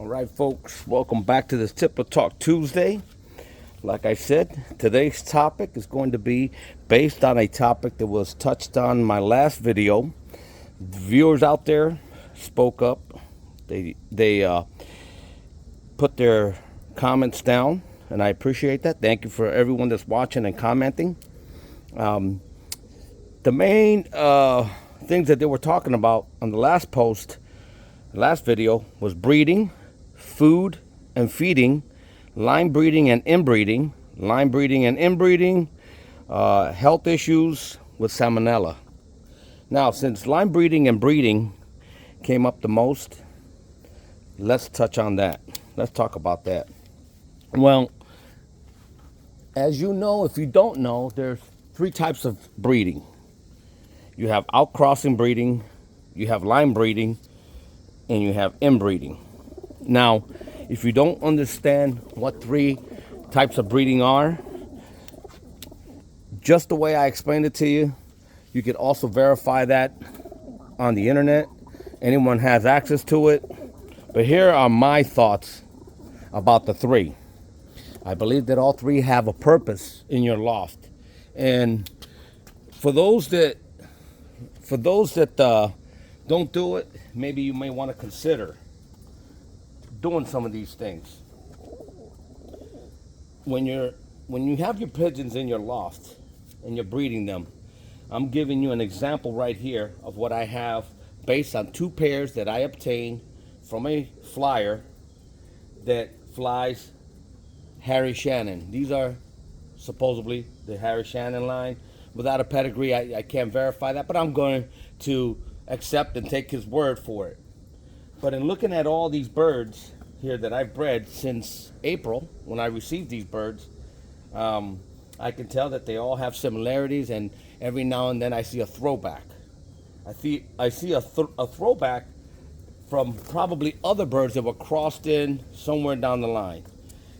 All right, folks, welcome back to this Tipper Talk Tuesday. Like I said, today's topic is going to be based on a topic that was touched on in my last video. The viewers out there spoke up. They put their comments down, and I appreciate that. Thank you for everyone that's watching and commenting. The main things that they were talking about on the last post, last video, was breeding, food and feeding, line breeding and inbreeding, health issues with salmonella. Now, since line breeding and breeding came up the most, let's touch on that. Let's talk about that. Well, as you know, if you don't know, there's three types of breeding. You have outcrossing breeding, you have line breeding, and you have inbreeding. Now, if you don't understand what three types of breeding are, just the way I explained it to you, you could also verify that on the internet. Anyone has access to it. But here are my thoughts about the three. I believe that all three have a purpose in your loft. And for those that don't do it, maybe you may want to consider doing some of these things. When you have your pigeons in your loft and you're breeding them, I'm giving you an example right here of what I have based on two pairs that I obtained from a flyer that flies Harry Shannon. These are supposedly the Harry Shannon line. Without a pedigree, I can't verify that, but I'm going to accept and take his word for it. But in looking at all these birds here that I've bred since April, when I received these birds, I can tell that they all have similarities, and every now and then I see a throwback. I see a throwback from probably other birds that were crossed in somewhere down the line.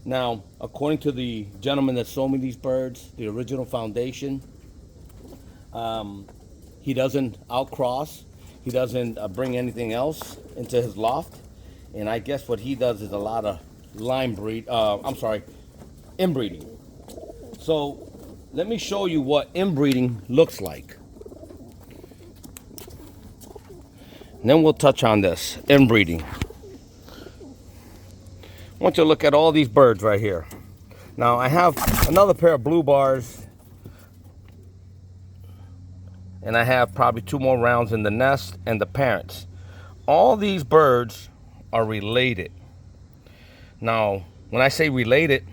Now, according to the gentleman that sold me these birds, the original foundation, he doesn't outcross. He doesn't bring anything else into his loft. And I guess what he does is a lot of inbreeding. So let me show you what inbreeding looks like. And then we'll touch on this, inbreeding. I want you to look at all these birds right here. Now I have another pair of blue bars, and I have probably two more rounds in the nest and the parents. All these birds are related. Now, when I say related,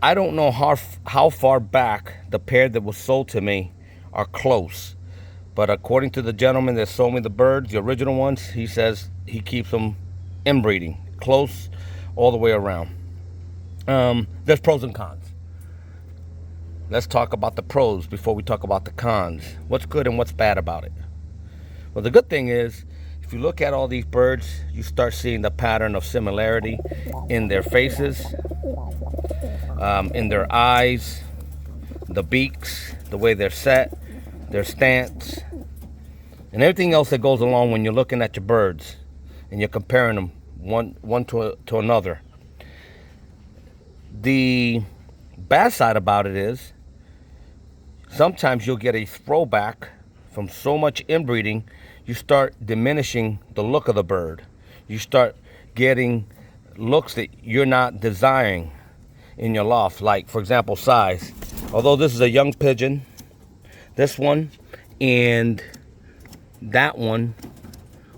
I don't know how far back the pair that was sold to me are close. But according to the gentleman that sold me the birds, the original ones, he says he keeps them inbreeding, close all the way around. There's pros and cons. Let's talk about the pros before we talk about the cons. What's good and what's bad about it? Well, the good thing is, if you look at all these birds, you start seeing the pattern of similarity in their faces, in their eyes, the beaks, the way they're set, their stance, and everything else that goes along when you're looking at your birds and you're comparing them one to another. The bad side about it is sometimes you'll get a throwback from so much inbreeding. You start diminishing the look of the bird. You start getting looks that you're not desiring in your loft. Like, for example, size. Although this is a young pigeon, this one and that one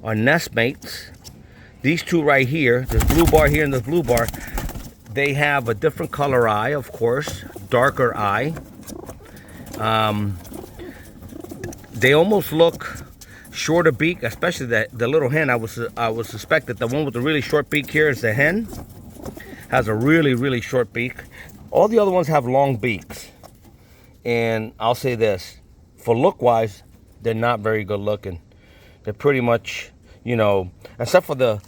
are nest mates. These two right here, this blue bar here and this blue bar, they have a different color eye, of course, darker eye. They almost look shorter beak, especially the little hen. I would suspect that the one with the really short beak here is the hen. Has a really, really short beak. All the other ones have long beaks. And I'll say this, for look-wise, they're not very good looking. They're pretty much, except for this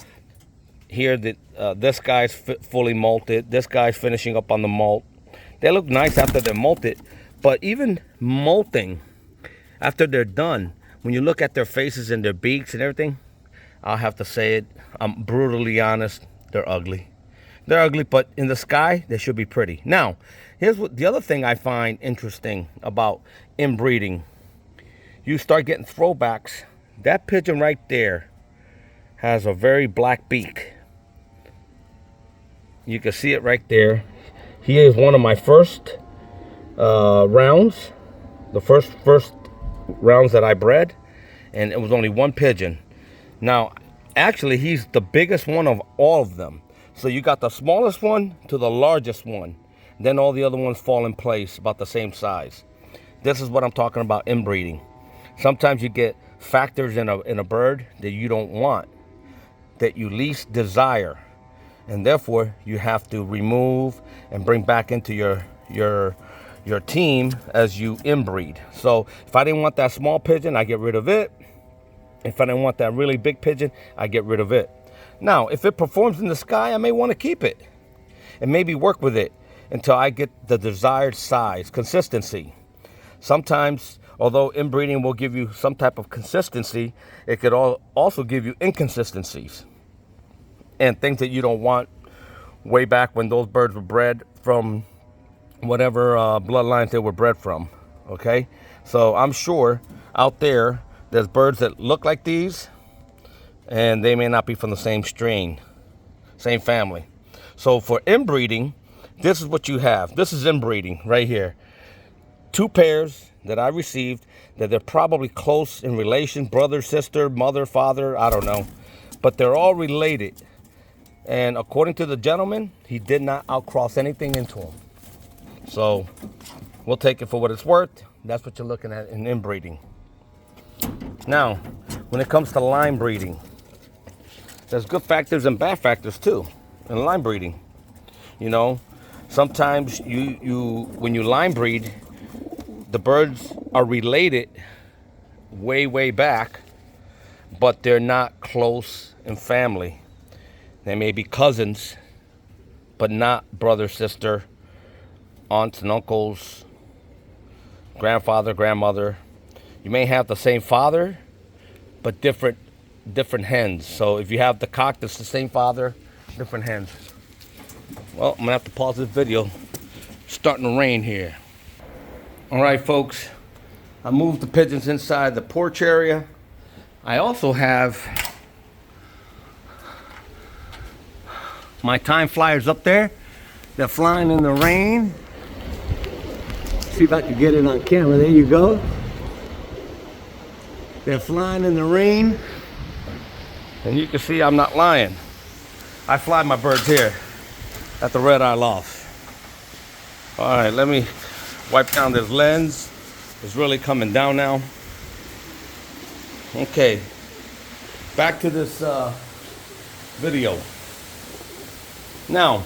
guy's fully molted. This guy's finishing up on the molt. They look nice after they're molted. But even molting, after they're done, when you look at their faces and their beaks and everything, I'll have to say it. I'm brutally honest. They're ugly. They're ugly, but in the sky, they should be pretty. Now, here's what the other thing I find interesting about inbreeding. You start getting throwbacks. That pigeon right there has a very black beak. You can see it right there. He is one of my first rounds. The first rounds that I bred, and it was only one pigeon. Now, actually, he's the biggest one of all of them. So you got the smallest one to the largest one. Then all the other ones fall in place about the same size. This is what I'm talking about inbreeding. Sometimes you get factors in a bird that you don't want, that you least desire, and therefore you have to remove and bring back into your team as you inbreed. So if I didn't want that small pigeon, I get rid of it. If I didn't want that really big pigeon, I get rid of it. Now, if it performs in the sky, I may want to keep it and maybe work with it until I get the desired size, consistency. Sometimes, although inbreeding will give you some type of consistency, it could also give you inconsistencies and things that you don't want way back when those birds were bred from whatever bloodlines they were bred from, okay? So I'm sure out there's birds that look like these, and they may not be from the same strain, same family. So for inbreeding, this is what you have. This is inbreeding right here. 2 pairs that I received that they're probably close in relation, brother, sister, mother, father, I don't know. But they're all related. And according to the gentleman, he did not outcross anything into them. So we'll take it for what it's worth. That's what you're looking at in inbreeding. Now, when it comes to line breeding, there's good factors and bad factors too in line breeding. You know, sometimes when you line breed, the birds are related way back, but they're not close in family. They may be cousins, but not brother, sister, aunts and uncles, grandfather, grandmother. You may have the same father, but different hens. So if you have the cock that's the same father, different hens. Well, I'm gonna have to pause this video. It's starting to rain here. All right, folks, I moved the pigeons inside the porch area. I also have my time flyers up there. They're flying in the rain. See if I can get it on camera. There you go. They're flying in the rain. And you can see I'm not lying. I fly my birds here at the Red Eye Loft. All right, let me wipe down this lens. It's really coming down now. Okay, back to this video. Now,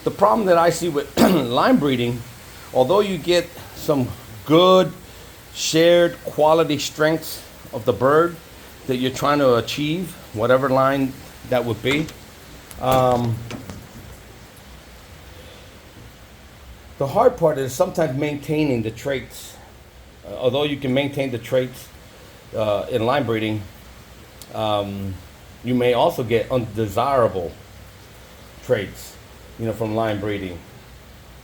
the problem that I see with line breeding, although you get some good shared quality strengths of the bird that you're trying to achieve, whatever line that would be, the hard part is sometimes maintaining the traits. Although you can maintain the traits in line breeding, you may also get undesirable traits, from line breeding.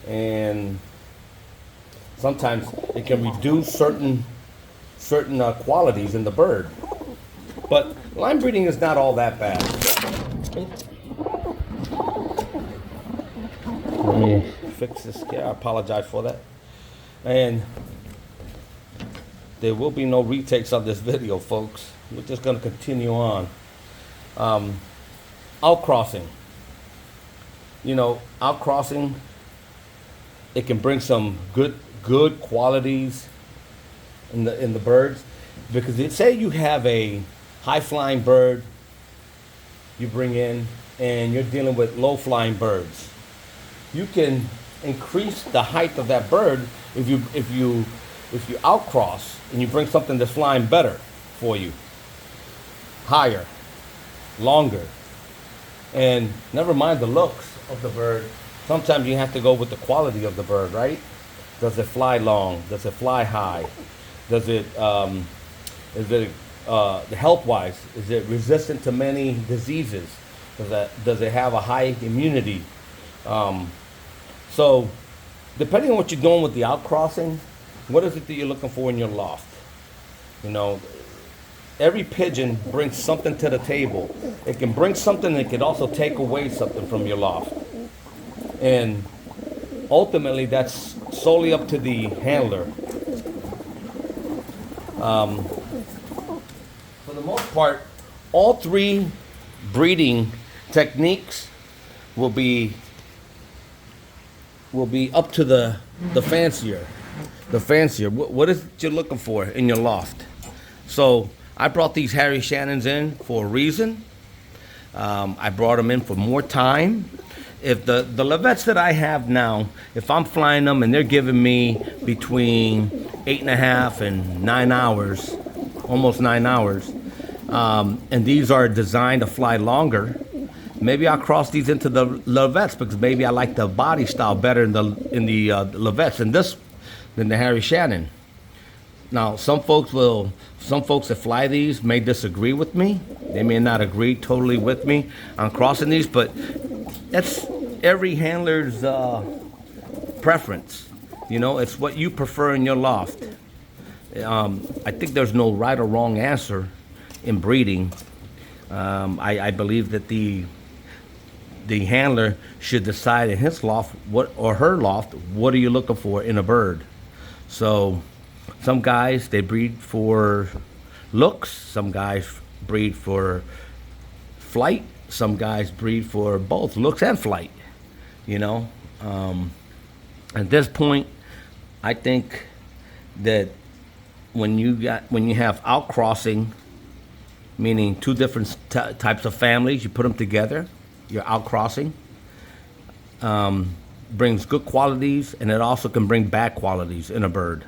And sometimes it can reduce certain qualities in the bird. But line breeding is not all that bad. Let me fix this. Yeah, I apologize for that. And there will be no retakes of this video, folks. We're just going to continue on. Outcrossing. Outcrossing, it can bring some good qualities in the birds, because say you have a high flying bird you bring in and you're dealing with low flying birds. You can increase the height of that bird if you outcross and you bring something that's flying better for you, higher, longer. And never mind the looks of the bird, sometimes you have to go with the quality of the bird, right? Does it fly long? Does it fly high? Does it is it the health-wise? Is it resistant to many diseases? Does it have a high immunity? So, depending on what you're doing with the outcrossing, what is it that you're looking for in your loft? You know, every pigeon brings something to the table. It can bring something, it can also take away something from your loft. And ultimately, that's solely up to the handler. For the most part, all three breeding techniques will be up to the fancier. What is it you're looking for in your loft? So I brought these Harry Shannons in for a reason. I brought them in for more time. If the Levettes that I have now, if I'm flying them and they're giving me between 8.5 and 9 hours, almost 9 hours, and these are designed to fly longer, maybe I'll cross these into the Levettes because maybe I like the body style better in the Levettes than the Harry Shannon. Now, some folks that fly these may disagree with me. They may not agree totally with me on crossing these, but that's every handler's preference. You know, it's what you prefer in your loft. I think there's no right or wrong answer in breeding. I believe that the handler should decide in his loft or her loft, what are you looking for in a bird? So some guys, they breed for looks. Some guys breed for flight. Some guys breed for both looks and flight, you know. At this point, I think that when you have outcrossing, meaning two different types of families, you put them together, you're outcrossing, brings good qualities, and it also can bring bad qualities in a bird.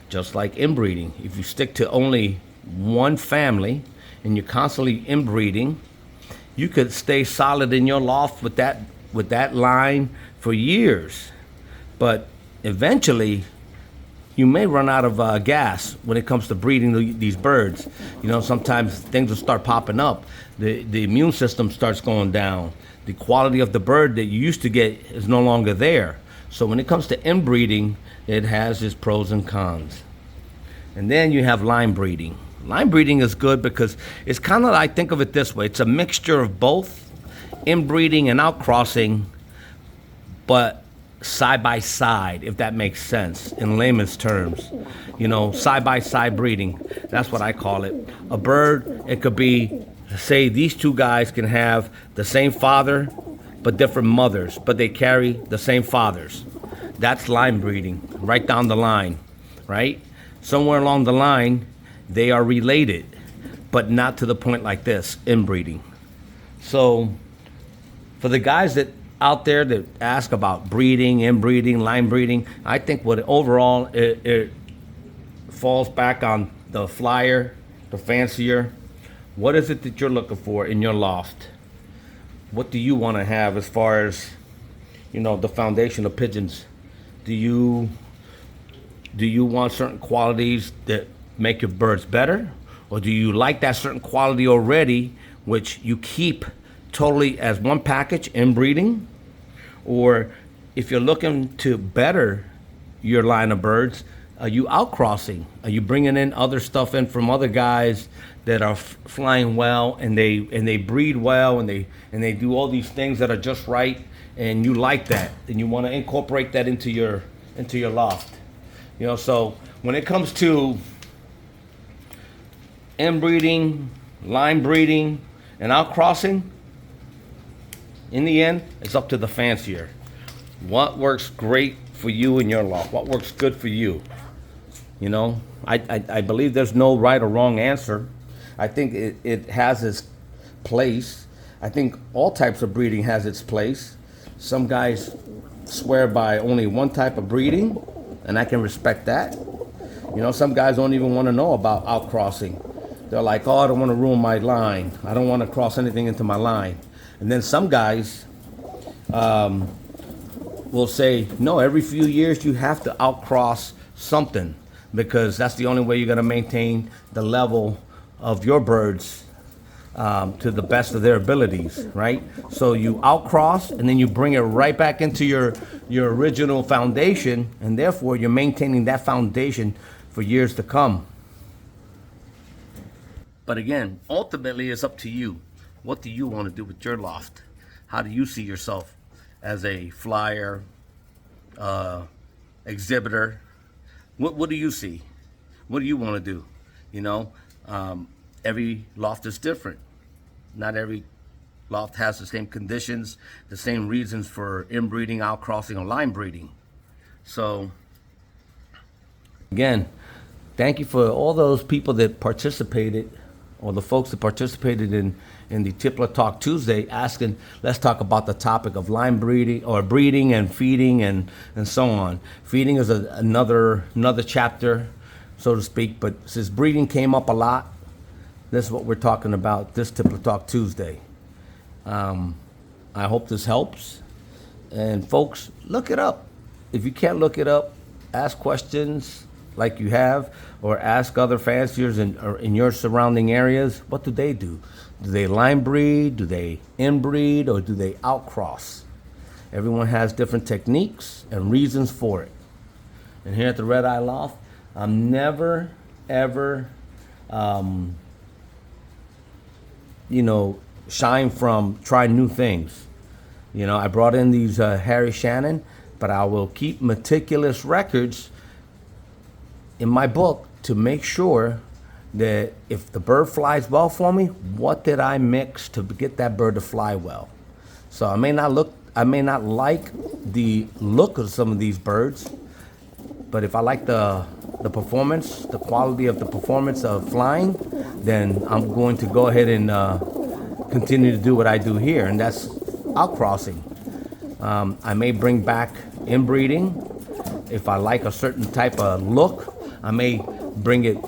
Just like inbreeding. If you stick to only one family and you're constantly inbreeding, you could stay solid in your loft with that line for years. But eventually, you may run out of gas when it comes to breeding these birds. You know, sometimes things will start popping up. The immune system starts going down. The quality of the bird that you used to get is no longer there. So when it comes to inbreeding, it has its pros and cons. And then you have line breeding. Line breeding is good because it's kind of, I think of it this way. It's a mixture of both inbreeding and outcrossing, but side by side, if that makes sense, in layman's terms. You know, side by side breeding. That's what I call it. A bird, it could be, say these two guys can have the same father, but different mothers, but they carry the same fathers. That's line breeding, right down the line, right? Somewhere along the line, they are related, but not to the point like this, inbreeding. So, for the guys that out there that ask about breeding, inbreeding, line breeding, I think what overall it falls back on the flyer, the fancier. What is it that you're looking for in your loft? What do you want to have as far as, you know, the foundation of pigeons? Do you want certain qualities that make your birds better? Or do you like that certain quality already, which you keep totally as one package, inbreeding? Or if you're looking to better your line of birds, are you outcrossing? Are you bringing in other stuff in from other guys that are flying well and they breed well and they do all these things that are just right, and you like that and you want to incorporate that into your loft? You know, so when it comes to inbreeding, line breeding, and outcrossing, in the end, it's up to the fancier. What works great for you in your loft? What works good for you? You know, I believe there's no right or wrong answer. I think it has its place. I think all types of breeding has its place. Some guys swear by only one type of breeding, and I can respect that. You know, some guys don't even want to know about outcrossing. They're like, oh, I don't want to ruin my line. I don't want to cross anything into my line. And then some guys will say, no, every few years you have to outcross something, because that's the only way you're going to maintain the level of your birds to the best of their abilities, right? So you outcross and then you bring it right back into your original foundation, and therefore you're maintaining that foundation for years to come. But again, ultimately it's up to you. What do you want to do with your loft? How do you see yourself as a flyer, exhibitor? What do you see? What do you want to do? You know, every loft is different. Not every loft has the same conditions, the same reasons for inbreeding, outcrossing, or line breeding. So, again, thank you for all those people that participated, or the folks that participated in the Tippler Talk Tuesday, asking, let's talk about the topic of line breeding, or breeding and feeding and so on. Feeding is another chapter, so to speak, but since breeding came up a lot, this is what we're talking about this Tippler Talk Tuesday. I hope this helps. And folks, look it up. If you can't look it up, ask questions like you have, or ask other fanciers in your surrounding areas. What do? Do they line breed? Do they inbreed? Or do they outcross? Everyone has different techniques and reasons for it. And here at the Red Eye Loft, I'm never, ever, shying from trying new things. I brought in these Harry Shannon, but I will keep meticulous records in my book to make sure that if the bird flies well for me, what did I mix to get that bird to fly well? So I may not like the look of some of these birds, but if I like the performance, the quality of the performance of flying, then I'm going to go ahead and continue to do what I do here, and that's outcrossing. I may bring back inbreeding. If I like a certain type of look, I may bring it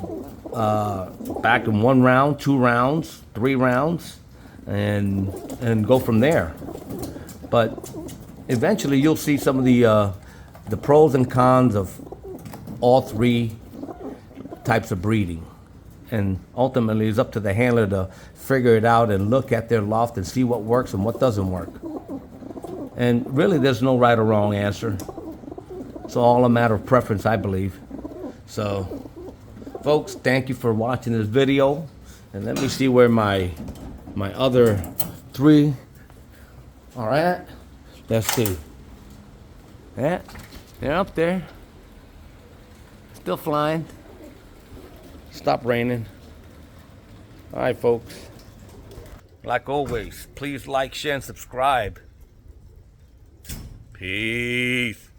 back in 1 round, 2 rounds, 3 rounds, and go from there. But eventually you'll see some of the pros and cons of all 3 types of breeding. And ultimately it's up to the handler to figure it out and look at their loft and see what works and what doesn't work. And really there's no right or wrong answer. It's all a matter of preference, I believe. So, folks, thank you for watching this video. And let me see where my other 3 are at. Let's see. Yeah, they're up there. Still flying. Stop raining. All right, folks. Like always, please like, share, and subscribe. Peace.